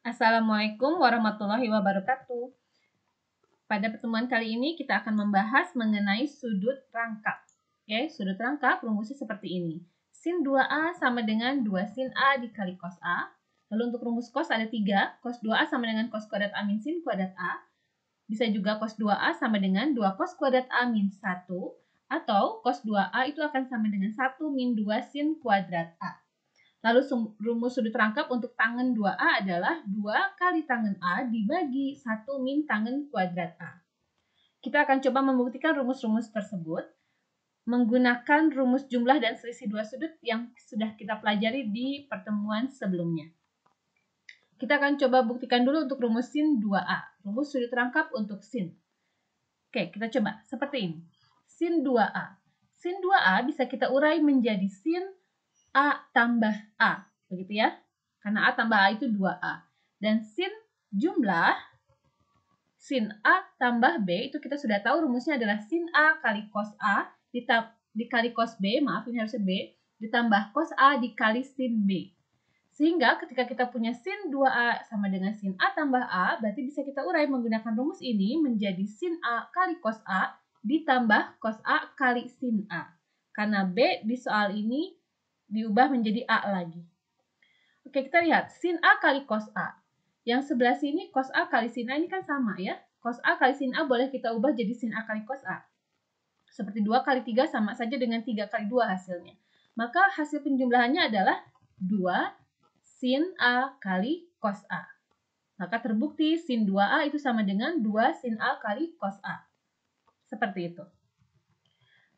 Assalamualaikum warahmatullahi wabarakatuh. Pada pertemuan kali ini kita akan membahas mengenai sudut rangkap. Oke, sudut rangkap rumusnya seperti ini. Sin 2A sama dengan 2 sin A dikali cos A. Lalu untuk rumus cos ada 3. Cos 2A sama dengan cos kuadrat A min sin kuadrat A. Bisa juga cos 2A sama dengan 2 cos kuadrat A min 1. Atau cos 2A itu akan sama dengan 1 min 2 sin kuadrat A. Lalu rumus sudut rangkap untuk tangen 2A adalah 2 kali tangen A dibagi 1 min tangen kuadrat A. Kita akan coba membuktikan rumus-rumus tersebut menggunakan rumus jumlah dan selisih dua sudut yang sudah kita pelajari di pertemuan sebelumnya. Kita akan coba buktikan dulu untuk rumus sin 2A, rumus sudut rangkap untuk sin. Oke, kita coba seperti ini. Sin 2A. Sin 2A bisa kita urai menjadi sin A tambah A, begitu ya? Karena A tambah A itu 2A. Dan sin jumlah, sin A tambah B, itu kita sudah tahu rumusnya adalah sin A kali cos A dikali cos B, maaf ini harusnya B, ditambah cos A dikali sin B. Sehingga ketika kita punya sin 2A sama dengan sin A tambah A, berarti bisa kita urai menggunakan rumus ini menjadi sin A kali cos A ditambah cos A kali sin A. Karena B di soal ini diubah menjadi A lagi. Oke, kita lihat. Sin A kali cos A. Yang sebelah sini cos A kali sin A ini kan sama ya. Cos A kali sin A boleh kita ubah jadi sin A kali cos A. Seperti 2 kali 3 sama saja dengan 3 kali 2 hasilnya. Maka hasil penjumlahannya adalah 2 sin A kali cos A. Maka terbukti sin 2A itu sama dengan 2 sin A kali cos A. Seperti itu.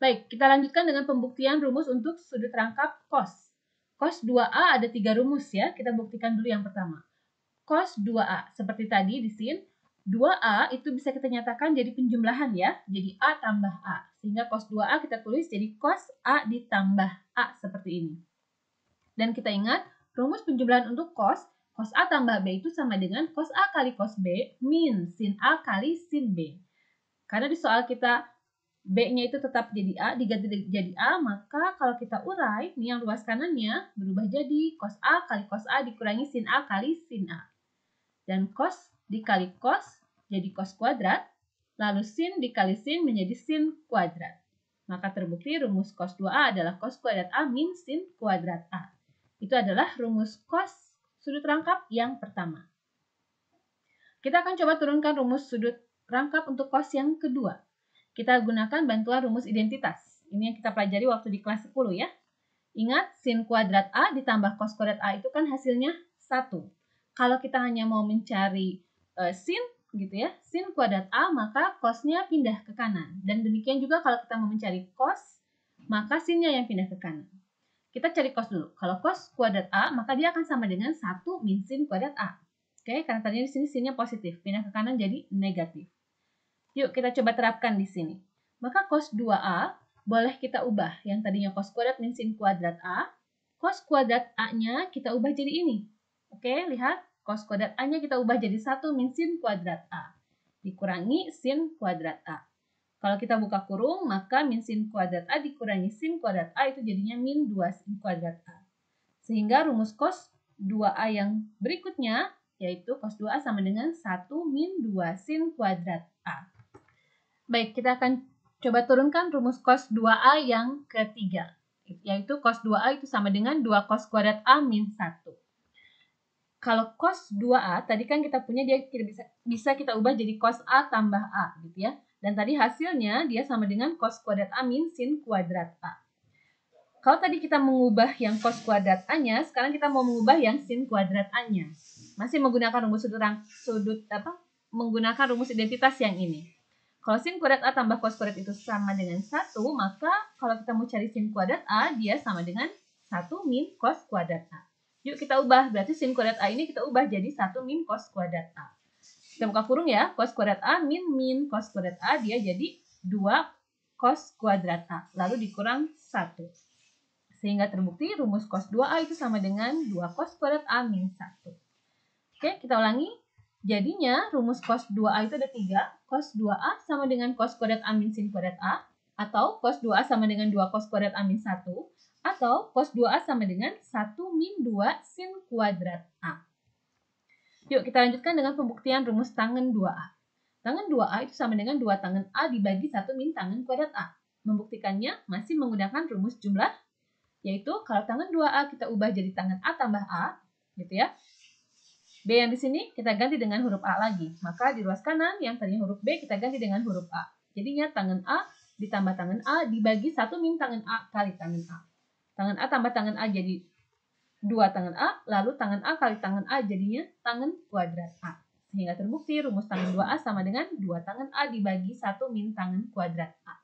Baik, kita lanjutkan dengan pembuktian rumus untuk sudut rangkap cos. Cos 2A ada 3 rumus ya. Kita buktikan dulu yang pertama. Cos 2A. Seperti tadi di sin, 2A itu bisa kita nyatakan jadi penjumlahan ya. Jadi A tambah A. Sehingga cos 2A kita tulis jadi cos A ditambah A seperti ini. Dan kita ingat, rumus penjumlahan untuk cos A tambah B itu sama dengan cos A kali cos B min sin A kali sin B. Karena di soal kita B-nya itu tetap jadi A, diganti jadi A, maka kalau kita urai, nih yang ruas kanannya berubah jadi cos A kali cos A dikurangi sin A kali sin A. Dan cos dikali cos jadi cos kuadrat, lalu sin dikali sin menjadi sin kuadrat. Maka terbukti rumus cos 2A adalah cos kuadrat A min sin kuadrat A. Itu adalah rumus cos sudut rangkap yang pertama. Kita akan coba turunkan rumus sudut rangkap untuk cos yang kedua. Kita gunakan bantuan rumus identitas. Ini yang kita pelajari waktu di kelas 10 ya. Ingat, sin kuadrat A ditambah cos kuadrat A itu kan hasilnya 1. Kalau kita hanya mau mencari sin gitu ya, sin kuadrat A, maka cosnya pindah ke kanan. Dan demikian juga kalau kita mau mencari cos, maka sinnya yang pindah ke kanan. Kita cari cos dulu. Kalau cos kuadrat A, maka dia akan sama dengan 1 min sin kuadrat A. Oke, karena tadi di sini sinnya positif, pindah ke kanan jadi negatif. Yuk kita coba terapkan di sini. Maka cos 2A boleh kita ubah. Yang tadinya cos kuadrat min sin kuadrat A. Cos kuadrat A-nya kita ubah jadi ini. Oke, lihat. Cos kuadrat A-nya kita ubah jadi 1 min sin kuadrat A. Dikurangi sin kuadrat A. Kalau kita buka kurung, maka min sin kuadrat A dikurangi sin kuadrat A itu jadinya min 2 sin kuadrat A. Sehingga rumus cos 2A yang berikutnya, yaitu cos 2A sama dengan 1 min 2 sin kuadrat A. Baik, kita akan coba turunkan rumus cos 2A yang ketiga. Yaitu cos 2A itu sama dengan 2 cos kuadrat A min 1. Kalau cos 2A, tadi kan kita punya dia bisa kita ubah jadi cos A tambah A gitu ya. Dan tadi hasilnya dia sama dengan cos kuadrat A min sin kuadrat A. Kalau tadi kita mengubah yang cos kuadrat A-nya, sekarang kita mau mengubah yang sin kuadrat A-nya. Masih menggunakan rumus menggunakan rumus identitas yang ini. Kalau sin kuadrat A tambah cos kuadrat itu sama dengan 1, maka kalau kita mau cari sin kuadrat A, dia sama dengan 1 min cos kuadrat A. Yuk kita ubah, berarti sin kuadrat A ini kita ubah jadi 1 min cos kuadrat A. Kita buka kurung ya, cos kuadrat A min cos kuadrat A, dia jadi 2 cos kuadrat A, lalu dikurang 1. Sehingga terbukti rumus cos 2A itu sama dengan 2 cos kuadrat A min 1. Oke, kita ulangi. Jadinya rumus cos 2A itu ada 3. Cos 2A sama dengan cos kuadrat A min sin kuadrat A. Atau cos 2A sama dengan 2 cos kuadrat A min 1. Atau cos 2A sama dengan 1 min 2 sin kuadrat A. Yuk kita lanjutkan dengan pembuktian rumus tangen 2A. Tangen 2A itu sama dengan 2 tangen A dibagi 1 min tangen kuadrat A. Membuktikannya masih menggunakan rumus jumlah, yaitu kalau tangen 2A kita ubah jadi tangen A tambah A, gitu ya. B yang di sini kita ganti dengan huruf A lagi. Maka di ruas kanan yang tadinya huruf B kita ganti dengan huruf A. Jadinya tangen A ditambah tangen A dibagi 1 min tangen A kali tangen A. Tangen A tambah tangen A jadi 2 tangen A, lalu tangen A kali tangen A jadinya tangen kuadrat A. Sehingga terbukti rumus tangen 2A sama dengan 2 tangen A dibagi 1 min tangen kuadrat A.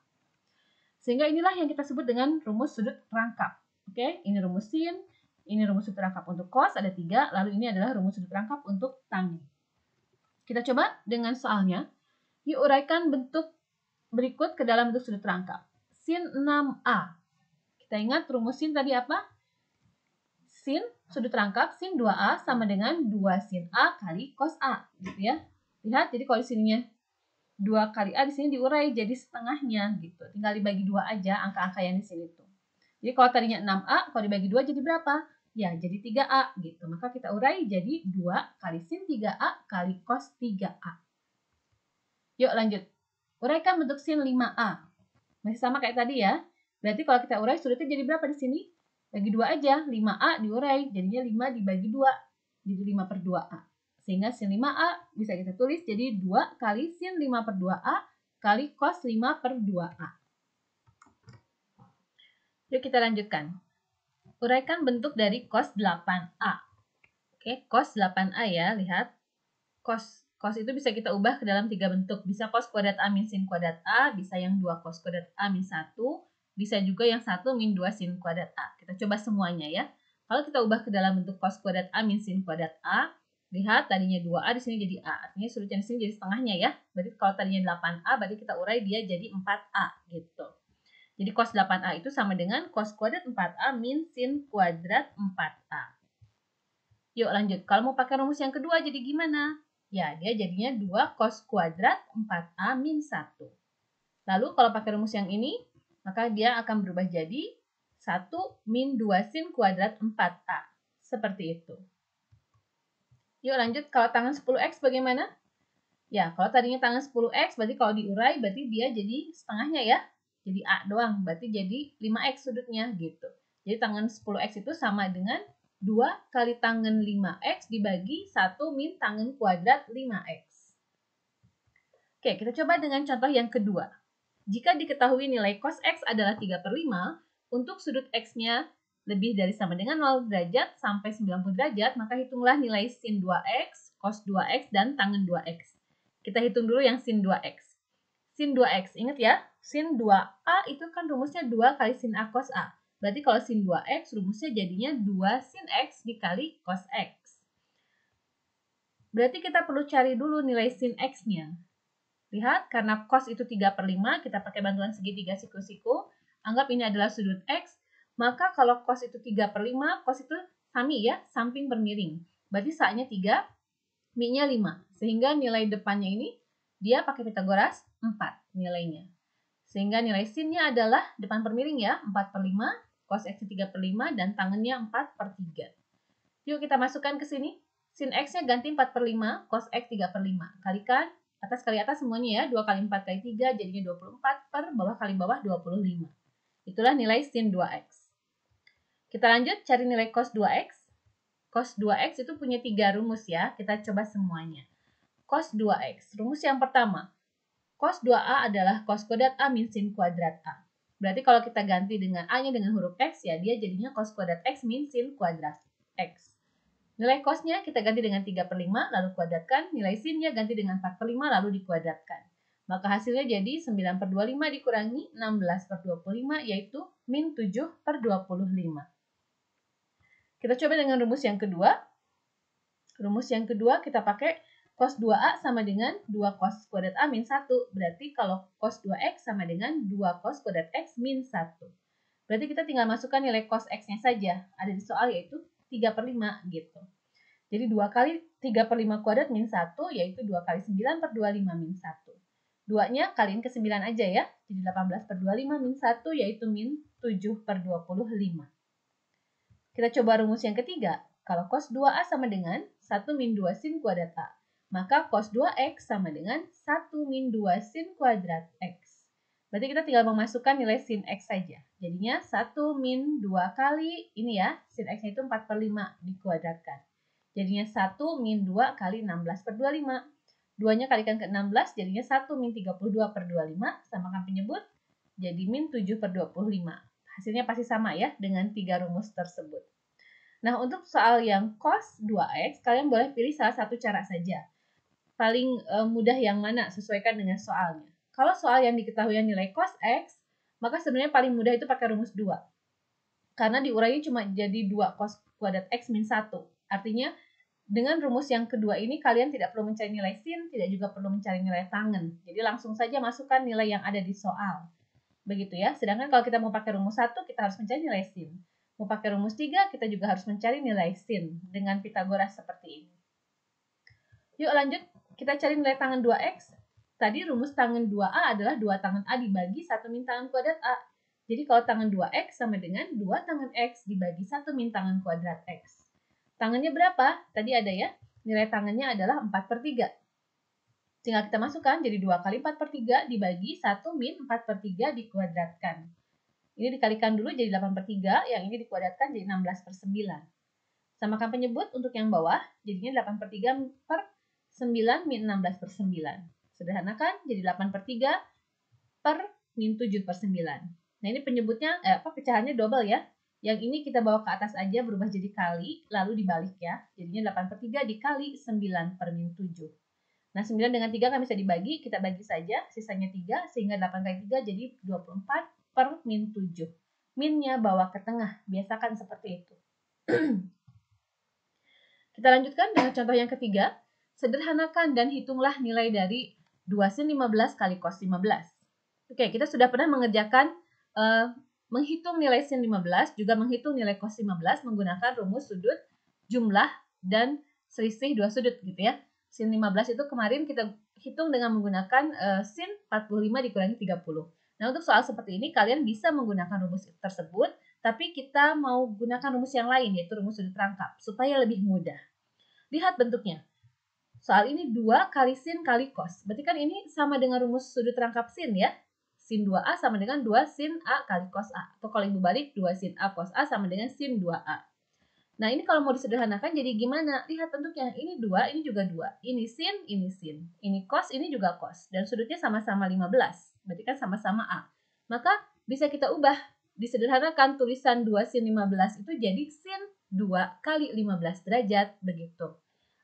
Sehingga inilah yang kita sebut dengan rumus sudut rangkap. Oke, ini rumus sin, ini rumus sudut rangkap untuk cos, ada 3, lalu ini adalah rumus sudut rangkap untuk tangen. Kita coba dengan soalnya. Yuk uraikan bentuk berikut ke dalam bentuk sudut rangkap. Sin 6A. Kita ingat rumus sin tadi apa? Sin sudut rangkap sin 2A sama dengan 2 sin A kali cos A, gitu ya. Lihat, jadi kalau di sininya 2 kali A, di sini diurai jadi setengahnya, gitu. Tinggal dibagi 2 aja angka-angka yang di sini tuh. Jadi kalau tadinya 6A, kalau dibagi 2 jadi berapa? Ya, jadi 3A, gitu. Maka kita urai jadi 2 kali sin 3A kali cos 3A. Yuk lanjut. Uraikan bentuk sin 5A. Masih sama kayak tadi ya. Berarti kalau kita urai sudutnya jadi berapa di sini? Bagi 2 aja, 5A diurai, jadinya 5 dibagi 2, jadi 5 per 2A. Sehingga sin 5A bisa kita tulis jadi 2 kali sin 5 per 2A kali cos 5 per 2A. Yuk kita lanjutkan. Uraikan bentuk dari cos 8A. Oke, cos 8A ya, lihat. Cos itu bisa kita ubah ke dalam 3 bentuk. Bisa cos kuadrat A min sin kuadrat A, bisa yang 2 cos kuadrat A min 1, bisa juga yang 1 min 2 sin kuadrat A. Kita coba semuanya ya. Kalau kita ubah ke dalam bentuk cos kuadrat A min sin kuadrat A, lihat tadinya 2A di sini jadi A. Artinya sudutnya di sini jadi setengahnya ya. Berarti kalau tadinya 8A, berarti kita urai dia jadi 4A gitu. Jadi cos 8A itu sama dengan cos kuadrat 4A min sin kuadrat 4A. Yuk lanjut. Kalau mau pakai rumus yang kedua jadi gimana? Ya, dia jadinya 2 cos kuadrat 4A min 1. Lalu kalau pakai rumus yang ini, maka dia akan berubah jadi 1 min 2 sin kuadrat 4A. Seperti itu. Yuk lanjut, kalau tangan 10X bagaimana? Ya, kalau tadinya tangan 10X, berarti kalau diurai, berarti dia jadi setengahnya ya. Jadi A doang, berarti jadi 5X sudutnya gitu. Jadi tangan 10X itu sama dengan 2 kali tangan 5X dibagi 1 min tangan kuadrat 5X. Oke, kita coba dengan contoh yang kedua. Jika diketahui nilai cos X adalah 3 per 5, untuk sudut X-nya lebih dari sama dengan 0 derajat sampai 90 derajat, maka hitunglah nilai sin 2X, cos 2X, dan tangen 2X. Kita hitung dulu yang sin 2X. Sin 2X, ingat ya, sin 2A itu kan rumusnya 2 kali sin A cos A. Berarti kalau sin 2X, rumusnya jadinya 2 sin X dikali cos X. Berarti kita perlu cari dulu nilai sin X-nya. Lihat, karena cos itu 3 per 5, kita pakai bantuan segitiga siku-siku. Anggap ini adalah sudut X. Maka kalau cos itu 3 per 5, cos itu sami ya, samping bermiring. Berarti sa-nya 3, mi-nya 5. Sehingga nilai depannya ini, dia pakai Pitagoras 4 nilainya. Sehingga nilai sin-nya adalah depan per miring ya, 4 per 5, cos X-nya 3 per 5, dan tangannya 4 per 3. Yuk kita masukkan ke sini. Sin X-nya ganti 4 per 5, cos X 3 per 5. Kalikan atas kali atas semuanya ya, 2 kali 4 kali 3 jadinya 24 per bawah kali bawah 25. Itulah nilai sin 2X. Kita lanjut cari nilai cos 2X. Cos 2X itu punya 3 rumus ya, kita coba semuanya. Cos 2X, rumus yang pertama. Cos 2A adalah cos kuadrat A min sin kuadrat A. Berarti kalau kita ganti dengan A-nya dengan huruf X ya, dia jadinya cos kuadrat X min sin kuadrat X. Nilai cosnya kita ganti dengan 3 per 5, lalu kuadratkan. Nilai sinnya ganti dengan 4 per 5, lalu dikuadratkan. Maka hasilnya jadi 9 per 25 dikurangi 16 per 25, yaitu min 7 per 25. Kita coba dengan rumus yang kedua. Rumus yang kedua kita pakai cos 2A sama dengan 2 cos kuadrat A min 1. Berarti kalau cos 2X sama dengan 2 cos kuadrat X min 1. Berarti kita tinggal masukkan nilai cos X-nya saja. Ada di soal yaitu 3 per 5 gitu. Jadi 2 kali 3 per 5 kuadrat min 1 yaitu 2 kali 9 per 25 min 1. 2-nya kaliin ke 9 aja ya. Jadi 18 per 25 min 1 yaitu min 7 per 25. Kita coba rumus yang ketiga. Kalau cos 2A sama dengan 1 min 2 sin kuadrat A. Maka cos 2x sama dengan 1 min 2 sin kuadrat X. Berarti kita tinggal memasukkan nilai sin X saja. Jadinya 1 min 2 kali, ini ya, sin X itu 4/5 dikuadratkan. Jadinya 1 min 2 kali 16/25. 2-nya kalikan ke 16, jadinya 1 min 32/25, samakan penyebut, jadi min 7/25. Hasilnya pasti sama ya, dengan 3 rumus tersebut. Nah, untuk soal yang cos 2x, kalian boleh pilih salah satu cara saja. Paling mudah yang mana, sesuaikan dengan soalnya. Kalau soal yang diketahui nilai cos x, maka sebenarnya paling mudah itu pakai rumus 2. Karena diurainya cuma jadi 2 cos kuadrat x min 1. Artinya, dengan rumus yang kedua ini, kalian tidak perlu mencari nilai sin, tidak juga perlu mencari nilai tangen. Jadi langsung saja masukkan nilai yang ada di soal. Begitu ya. Sedangkan kalau kita mau pakai rumus 1, kita harus mencari nilai sin. Mau pakai rumus 3, kita juga harus mencari nilai sin dengan Pitagoras seperti ini. Yuk lanjut, kita cari nilai tangen 2x. Tadi rumus tangen 2A adalah 2 tangen A dibagi 1 min tangen kuadrat A. Jadi kalau tangen 2x sama dengan 2 tangen x dibagi 1 min tangen kuadrat x. Tangennya berapa? Tadi ada ya, nilai tangennya adalah 4/3. Tinggal kita masukkan, jadi 2 kali 4/3 dibagi 1 min 4/3 dikuadratkan. Ini dikalikan dulu jadi 8/3, yang ini dikuadratkan jadi 16/9. Samakan penyebut untuk yang bawah, jadinya 8/3 per 9 min 16/9. Sederhanakan, jadi 8/3 per min 7/9. Nah ini penyebutnya, pecahannya double ya. Yang ini kita bawa ke atas aja, berubah jadi kali, lalu dibalik ya. Jadinya 8/3 dikali 9 per min 7. Nah 9 dengan 3 kan bisa dibagi, kita bagi saja, sisanya 3, sehingga 8 kali 3 jadi 24 per min 7. Minnya bawa ke tengah, biasakan seperti itu. Kita lanjutkan dengan contoh yang ketiga. Sederhanakan dan hitunglah nilai dari 2 sin 15 kali cos 15. Oke, kita sudah pernah mengerjakan menghitung nilai sin 15, juga menghitung nilai cos 15 menggunakan rumus sudut, jumlah, dan selisih dua sudut gitu ya. Sin 15 itu kemarin kita hitung dengan menggunakan sin 45 dikurangi 30. Nah, untuk soal seperti ini kalian bisa menggunakan rumus tersebut, tapi kita mau gunakan rumus yang lain, yaitu rumus sudut rangkap, supaya lebih mudah. Lihat bentuknya. Soal ini 2 kali sin kali cos. Berarti kan ini sama dengan rumus sudut rangkap sin ya. Sin 2A sama dengan 2 sin A kali cos A. Atau kalau ibu balik, 2 sin A cos A sama dengan sin 2A. Nah, ini kalau mau disederhanakan jadi gimana? Lihat bentuknya. Ini 2, ini juga 2. Ini sin, ini sin. Ini cos, ini juga cos. Dan sudutnya sama-sama 15. Berarti kan sama-sama A. Maka bisa kita ubah. Disederhanakan tulisan 2 sin 15 itu jadi sin 2 kali 15 derajat. Begitu.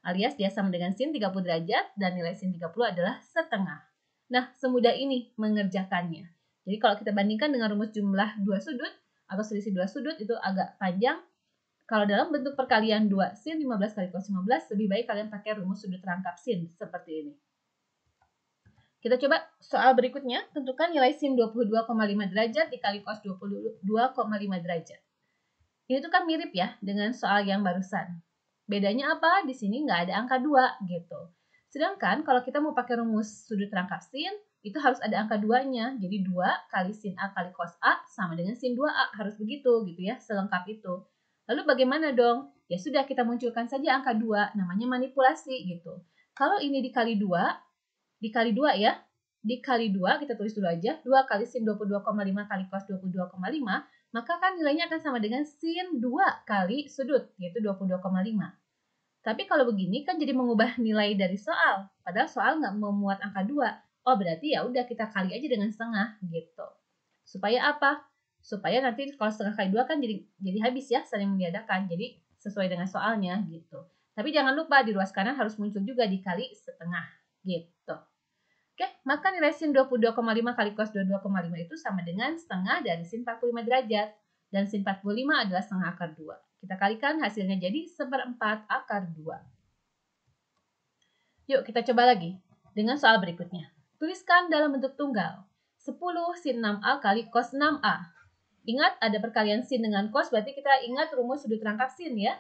Alias dia sama dengan sin 30 derajat dan nilai sin 30 adalah setengah. Nah, semudah ini mengerjakannya. Jadi kalau kita bandingkan dengan rumus jumlah dua sudut atau selisih dua sudut itu agak panjang. Kalau dalam bentuk perkalian 2 sin 15 kali cos 15, lebih baik kalian pakai rumus sudut rangkap sin seperti ini. Kita coba soal berikutnya. Tentukan nilai sin 22,5 derajat dikali cos 22,5 derajat. Ini tuh kan mirip ya dengan soal yang barusan. Bedanya apa? Di sini nggak ada angka 2 gitu. Sedangkan kalau kita mau pakai rumus sudut rangkap sin, itu harus ada angka 2-nya. Jadi 2 kali sin A kali cos A sama dengan sin 2A. Harus begitu gitu ya, selengkap itu. Lalu bagaimana dong? Ya sudah, kita munculkan saja angka 2, namanya manipulasi gitu. Kalau ini dikali 2 ya, dikali 2, kita tulis dulu aja, 2 kali sin 22,5 kali cos 22,5, maka kan nilainya akan sama dengan sin 2 kali sudut, yaitu 22,5. Tapi kalau begini kan jadi mengubah nilai dari soal, padahal soal nggak memuat angka 2. Oh, berarti ya udah kita kali aja dengan setengah gitu. Supaya apa? Supaya nanti kalau setengah kali 2 kan jadi habis ya, saling meniadakan. Jadi sesuai dengan soalnya gitu. Tapi jangan lupa di ruas kanan harus muncul juga dikali setengah gitu. Oke, maka nilai sin 22,5 kali cos 22,5 itu sama dengan setengah dari sin 45 derajat. Dan sin 45 adalah setengah akar 2. Kita kalikan hasilnya jadi 1/4 akar 2. Yuk kita coba lagi dengan soal berikutnya. Tuliskan dalam bentuk tunggal. 10 sin 6A kali cos 6A. Ingat ada perkalian sin dengan cos, berarti kita ingat rumus sudut rangkap sin ya.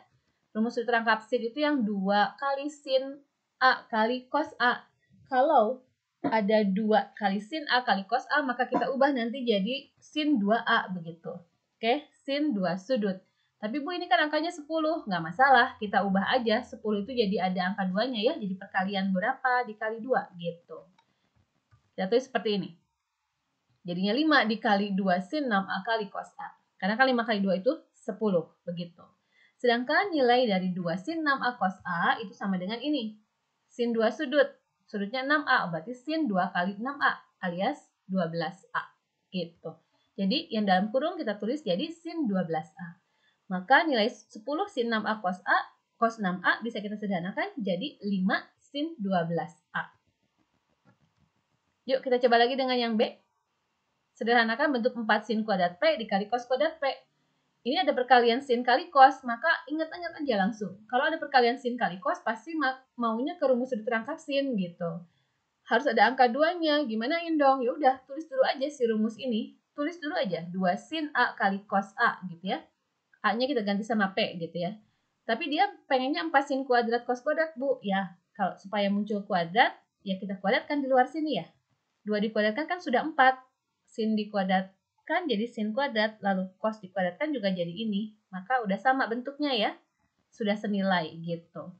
Rumus sudut rangkap sin itu yang 2 kali sin A kali cos A. Kalau ada 2 kali sin A kali cos A, maka kita ubah nanti jadi sin 2A begitu. Oke, sin 2 sudut. Tapi Bu, ini kan angkanya 10. Nggak masalah, kita ubah aja. 10 itu jadi ada angka 2-nya ya. Jadi perkalian berapa dikali 2 gitu. Kita tulis seperti ini. Jadinya 5 dikali 2 sin 6A kali cos A. Karena kan 5 kali 2 itu 10. Begitu. Sedangkan nilai dari 2 sin 6A cos A itu sama dengan ini. Sin 2 sudut. Sudutnya 6A. Berarti sin 2 kali 6A alias 12A. Gitu. Jadi yang dalam kurung kita tulis jadi sin 12A. Maka nilai 10 sin 6A cos 6A bisa kita sederhanakan jadi 5 sin 12A. Yuk kita coba lagi dengan yang B. Sederhanakan bentuk 4 sin kuadrat P dikali cos kuadrat P. Ini ada perkalian sin kali cos, maka ingat-ingat aja langsung. Kalau ada perkalian sin kali cos, pasti maunya ke rumus sudut rangkap sin gitu. Harus ada angka 2-nya, gimanain dong? Ya udah, tulis dulu aja si rumus ini. Tulis dulu aja, 2 sin A kali cos A gitu ya. A-nya kita ganti sama P gitu ya. Tapi dia pengennya 4 sin kuadrat cos kuadrat, Bu. Ya, kalau supaya muncul kuadrat, ya kita kuadratkan di luar sini ya. 2 dikuadratkan kan sudah 4. Sin dikuadratkan jadi sin kuadrat, lalu cos dikuadratkan juga jadi ini. Maka udah sama bentuknya ya. Sudah senilai gitu.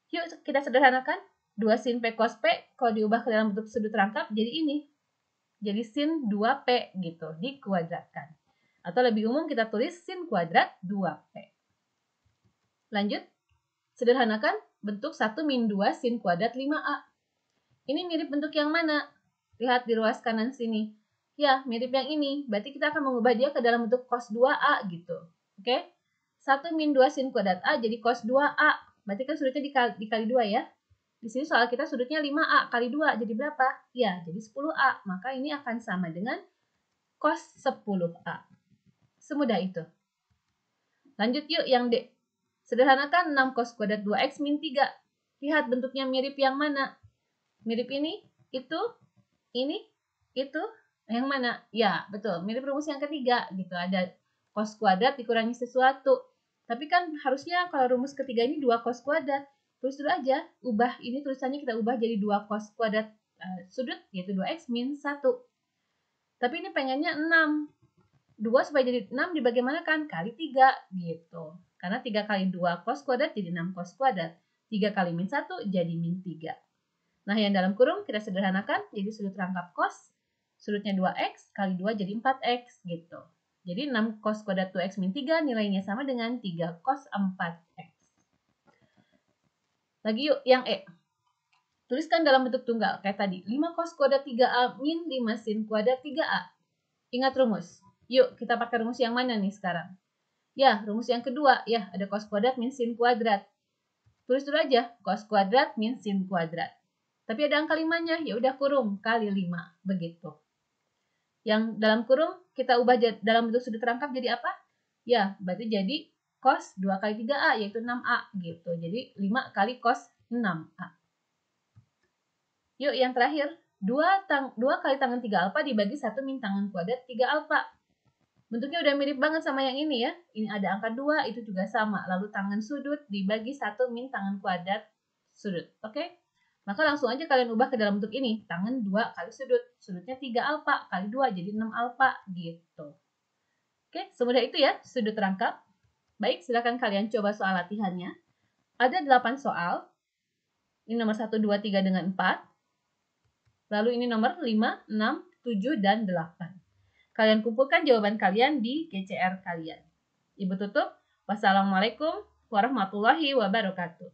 Yuk kita sederhanakan. 2 sin P cos P, kalau diubah ke dalam bentuk sudut rangkap, jadi ini. Jadi sin 2P gitu, dikuadratkan. Atau lebih umum kita tulis sin kuadrat 2P. Lanjut, sederhanakan bentuk 1 min 2 sin kuadrat 5A. Ini mirip bentuk yang mana? Lihat di ruas kanan sini. Ya, mirip yang ini. Berarti kita akan mengubah dia ke dalam bentuk cos 2A gitu. Oke? 1 min 2 sin kuadrat A jadi cos 2A. Berarti kan sudutnya dikali 2 ya. Di sini soal kita sudutnya 5A kali 2 jadi berapa? Ya, jadi 10A. Maka ini akan sama dengan cos 10A. Semudah itu. Lanjut yuk yang D. Sederhanakan 6 cos kuadrat 2x min 3. Lihat bentuknya mirip yang mana? Mirip ini, itu, yang mana? Ya, betul. Mirip rumus yang ketiga gitu. Ada cos kuadrat dikurangi sesuatu. Tapi kan harusnya kalau rumus ketiga ini 2 cos kuadrat. Tulis dulu aja, ubah ini tulisannya kita ubah jadi 2 cos kuadrat sudut, yaitu 2x min 1. Tapi ini pengennya 6. 2 supaya jadi 6 dibagaimanakan? Kali 3 gitu. Karena 3 kali 2 cos kuadrat jadi 6 cos kuadrat. 3 kali min 1 jadi min 3. Nah yang dalam kurung kita sederhanakan jadi sudut rangkap cos. Sudutnya 2x kali 2 jadi 4x gitu. Jadi 6 cos kuadrat 2x min 3 nilainya sama dengan 3 cos 4x. Lagi yuk yang E. Tuliskan dalam bentuk tunggal kayak tadi. 5 cos kuadrat 3A min 5 sin kuadrat 3A. Ingat rumus. Yuk, kita pakai rumus yang mana nih sekarang? Ya, rumus yang kedua. Ya, ada cos kuadrat min sin kuadrat. Tulis dulu aja, cos kuadrat min sin kuadrat. Tapi ada angka 5-nya, ya udah kurung kali 5. Begitu. Yang dalam kurung, kita ubah dalam bentuk sudut rangkap jadi apa? Ya, berarti jadi cos 2 kali 3A, yaitu 6A. Gitu. Jadi 5 kali cos 6A. Yuk, yang terakhir. 2 kali tangan 3 alfa dibagi 1 min tangan kuadrat 3 alfa. Bentuknya udah mirip banget sama yang ini ya. Ini ada angka 2, itu juga sama. Lalu tangan sudut dibagi 1 min tangan kuadrat sudut. Oke? Maka langsung aja kalian ubah ke dalam bentuk ini. Tangan 2 kali sudut. Sudutnya 3 alfa kali 2 jadi 6 alfa gitu. Oke, semudah itu ya sudut rangkap. Baik, silakan kalian coba soal latihannya. Ada 8 soal. Ini nomor 1, 2, 3 dengan 4. Lalu ini nomor 5, 6, 7, dan 8. Kalian kumpulkan jawaban kalian di GCR kalian. Ibu tutup. Wassalamualaikum warahmatullahi wabarakatuh.